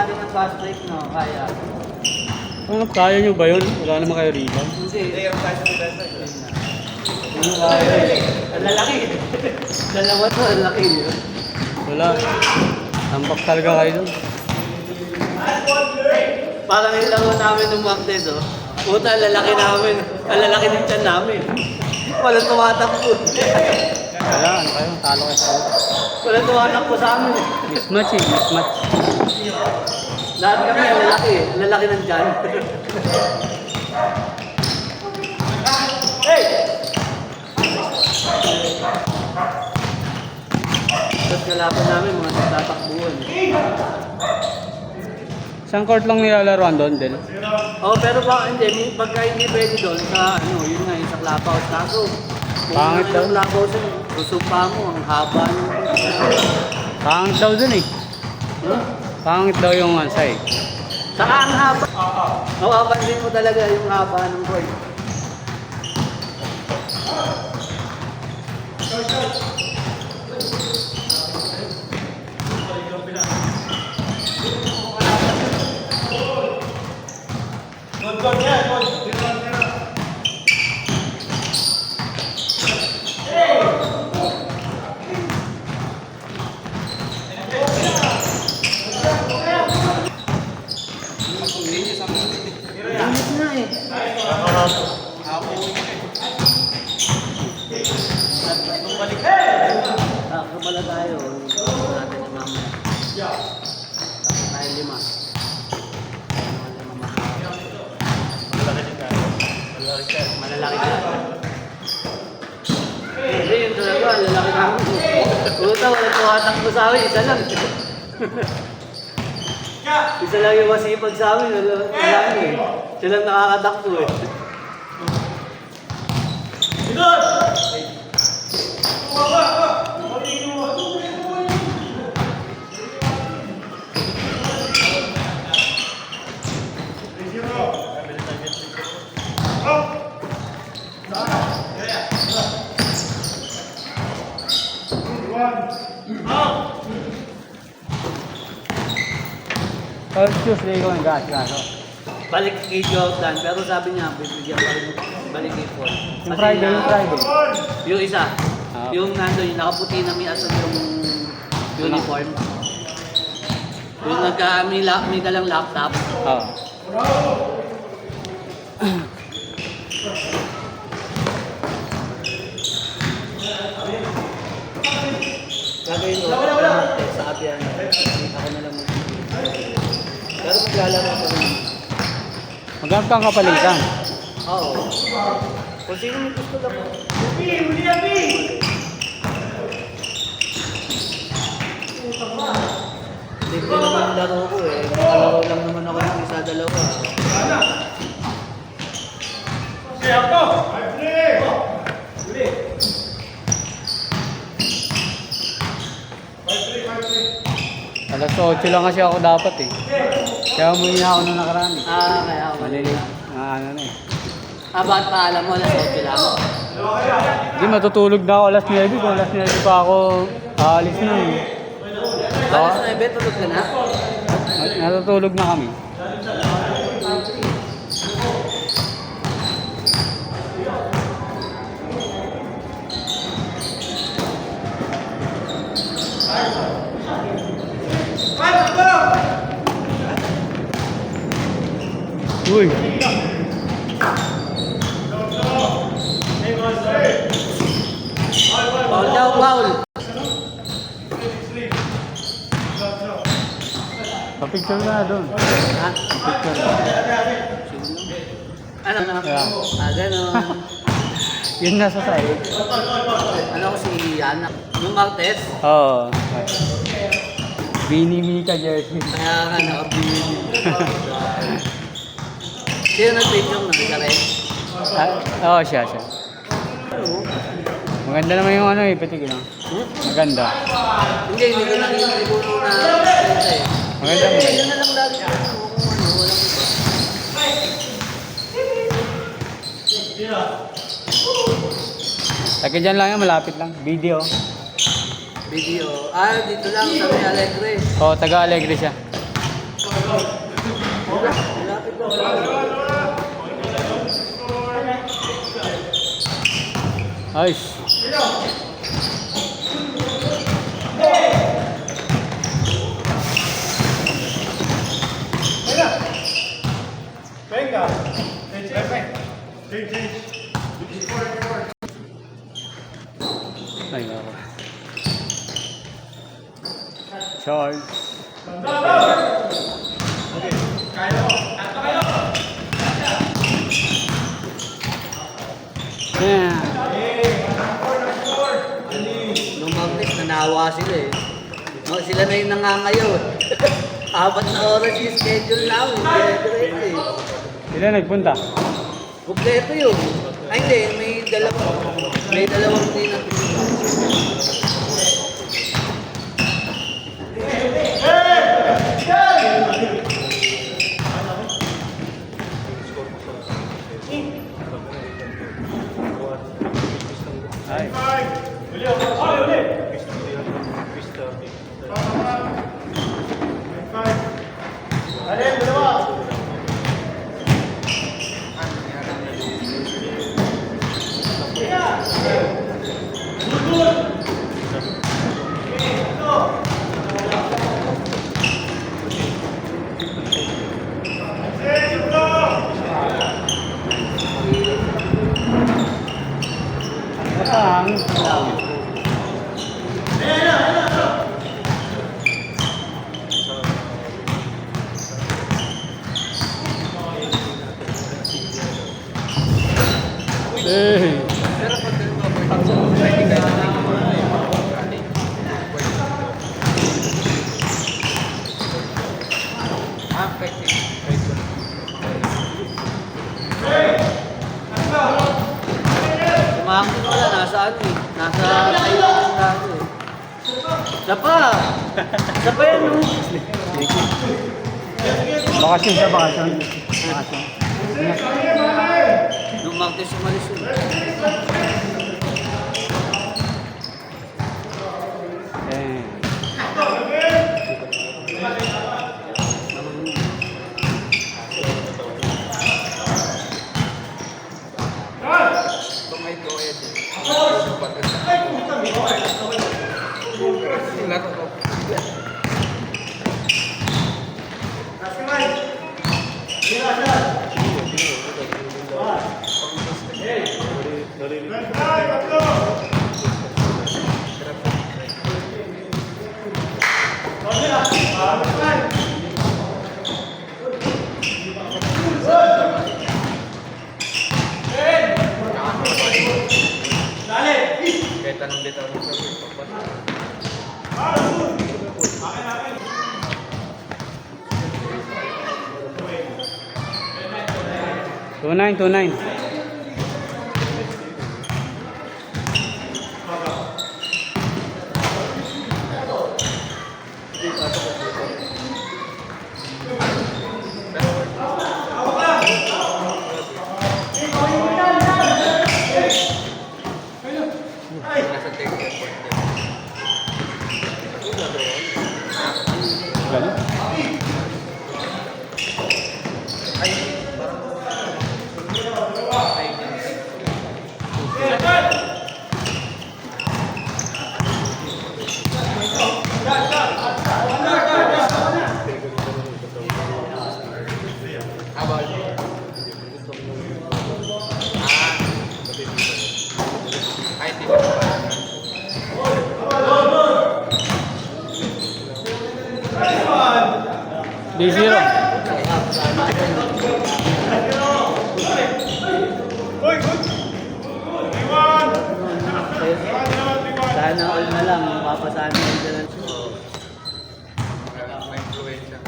natin ng fast break, no? Kaya. Ano, kaya nyo ba yun? Wala naman kayo rito. Hindi, yung fast break. Ano kaya? Ang lalaki. Dalawa to, ang laki yun. Wala. Tampak talaga kayo doon. Parang yung laro namin ng Martes, oh. Puta, ang lalaki namin. Ang lalaki din tiyan namin. Walang tumatakbo. Wala, ano kayo? Talo kayo sa ulo. Walang tumatakbo sa amin. Mismatch eh, mismatch. Lahat kami ang lalaki. Ang lalaki ng tiyan. Hey! Tapos kalaban namin, mga nagtatakbuhan. Isang court lang nilalaroan doon din. Oh, pero hindi, pagka hindi pwede doon sa ano, yun nga, yung sa clubhouse. Kaso, Pangit daw. Yung clubhouse, susupa mo, ang haba nyo. Pangit daw dun eh. Huh? Pangit daw yung ansa eh. Saka ang haba. Mapapansin mo talaga yung haba ng boy. Init na eh. Kapala tayo. Natin yung mamaya. Tayo lima. Malalaki ka. Hindi, yun talaga. Lalaki na ako. Puta, walang tumatakbo sa amin. Isa lang. Isa lang yung masipag sa amin. Wala eh. Siya lang nakakatakbo eh. First Tuesday ko ng gas, Balik kay Jordan, pero sabi niya, bibigyan pa rin balik kay Paul. Yung Friday, yung Friday. Yung isa, Ah. yung nando, yung nakaputi na may asan yung uniform. Yung may dalang laptop. Oo. Gagawin mo, sa apian, ako na lang mag-ibig. Pero maglalaro pa rin. Maghanap kang kapalitan. Oo. Kung sino may gusto lang. Libre naman ang laro ko eh. Makalaro lang naman ako ng isa, dalawa. Alas 8 lang kasi ako dapat eh. Kaya umuwi na ako nung nakaraan eh. Kaya ako Malilit. Ano na eh. Bakit pa alam mo, alas 8 lang? Hindi, matutulog na ako alas 9. Kung alas 9 pa ako aalis na eh. Alas 9, tulog ka na? Natutulog na kami. Uy! Foul daw, foul! Pa-picture ka na doon. Ha? Pa-picture. Ano na? Yeah. Ganon. Yun nasa side. Ano ko si Yana? Yung Martes? Oo. Bini ka jersey. Kaya nga nakabili. Sino nag-picture na? Isa rin? Oo, siya. Maganda naman yung ano eh, pitig no? Maganda. Hindi ko nakikita na nakikita eh. Maganda. Yun na lang lagi ko. Walang iba. Lagi dyan lang yan, malapit lang. Video. Video. Dito lang sa May Alegre. Oo, taga Alegre siya. Malapit na. Ayos. Venga. Ay, nako. Charge. Yeah. Nung Magnet, nanawa sila eh. No, sila na yung nangangayon. 4 na oras yung schedule namin. Dire-diretso eh. Sila nagpunta. Kompleto yun. Ay hindi, may dalawang din ang Ay. Ang Hey. Kumangin wala, nasa ano eh. Nasa tayo ng kaso eh. Sapa! Sapa yan no? Bakasyon siya, bakasyon. Bakasyon. Nung Martes umalis yun. Eh. Kahit anong bitaw ng sabi. 2929. Nasa tech airport din. Ganun. Abal. Ay, di ba? D0. Sana all na lang, mapapasana yung dyan. May influensya.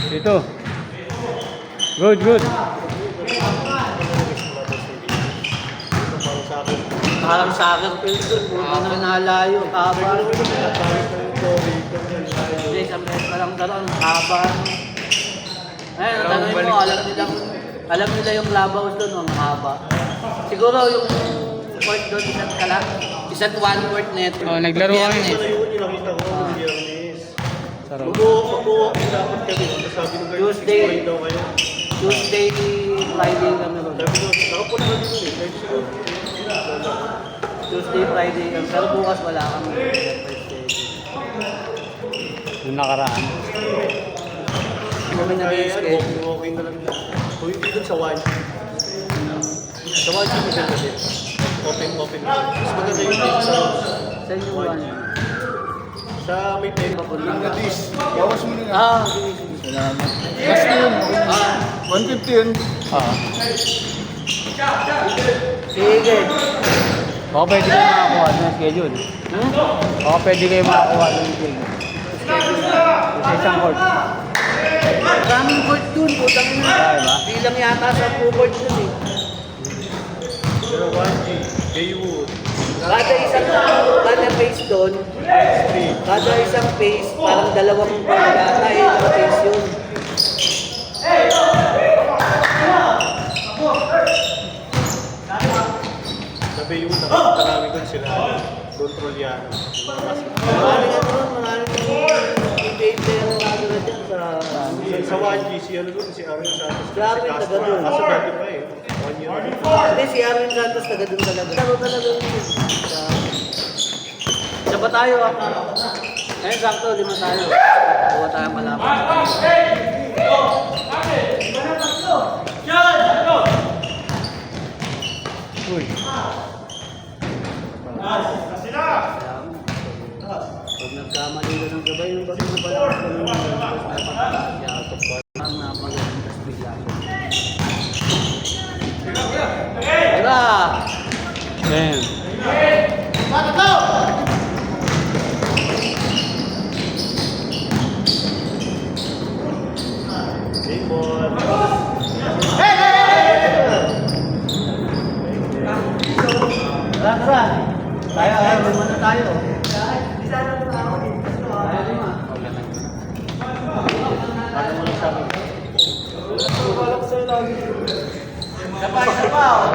Dito. Good, good. Parang soccer field doon, puto na nalayo, haba. Hindi, sa mes pa lang daw, ang haba. Ayun, tanongin mo, alam nila yung clubhouse doon, ang haba. Siguro yung court doon, isa't one court net. Oh, naglaro kami. Nakita ko, Biyernes. Sarap. Mabuo dapat kami. Sabi nung guys, Tuesday. 6 daw kayo. Tuesday, Friday kami ron. Sabi nung, nakapunta na din eh. Kahit siguro. Tuesday, Friday kami. Pero bukas wala kami. Yung nakaraan. Hindi kami Kaya yan, nag-schedule. walking na lang. Kung hindi dun sa 1G. Sa 1G maganda din. Open. Mas maganda yung dito sa Sa inyo one. sa may pera. Bawas mo na nga. Ah, sige, sige. Salamat. Mas yun. 150 yun. Ah. Sige. Baka pwede kayo makakuha ng schedule. Baka pwede kayo makakuha ng schedule. Sa isang court. Maraming court dun, putang ina. Kaya ba? Bilang yata sa court dun eh. Pero 1G, Baywood, Kada face doon, kada isang face, parang dalawang yata eh, ang face yun. sa Baywood, nakita namin dun sila. Don Troliano. Maraming ano doon, maraming NBA player na nagulad dyan sa... Sa 1G, si ano dun, si Aaron Santos. Si Aaron, Castro. taga dun. Kaso dati pa eh. 1 year. Hindi, si Aaron Santos taga doon talaga. Laro talaga yun. Isa pa tayo ah. Ngayon sakto, 5 tayo. Kuha tayo malaman. Uy. Pag nagkamali ka ng gabay, yung bakit na pala ako ng ang napagandang tas bigla. Tara! Ayan. Raymond. Tara, tara! Tayo, lima na tayo. Tayo lima. Ano mo lang sa akin? Isa pa, oh.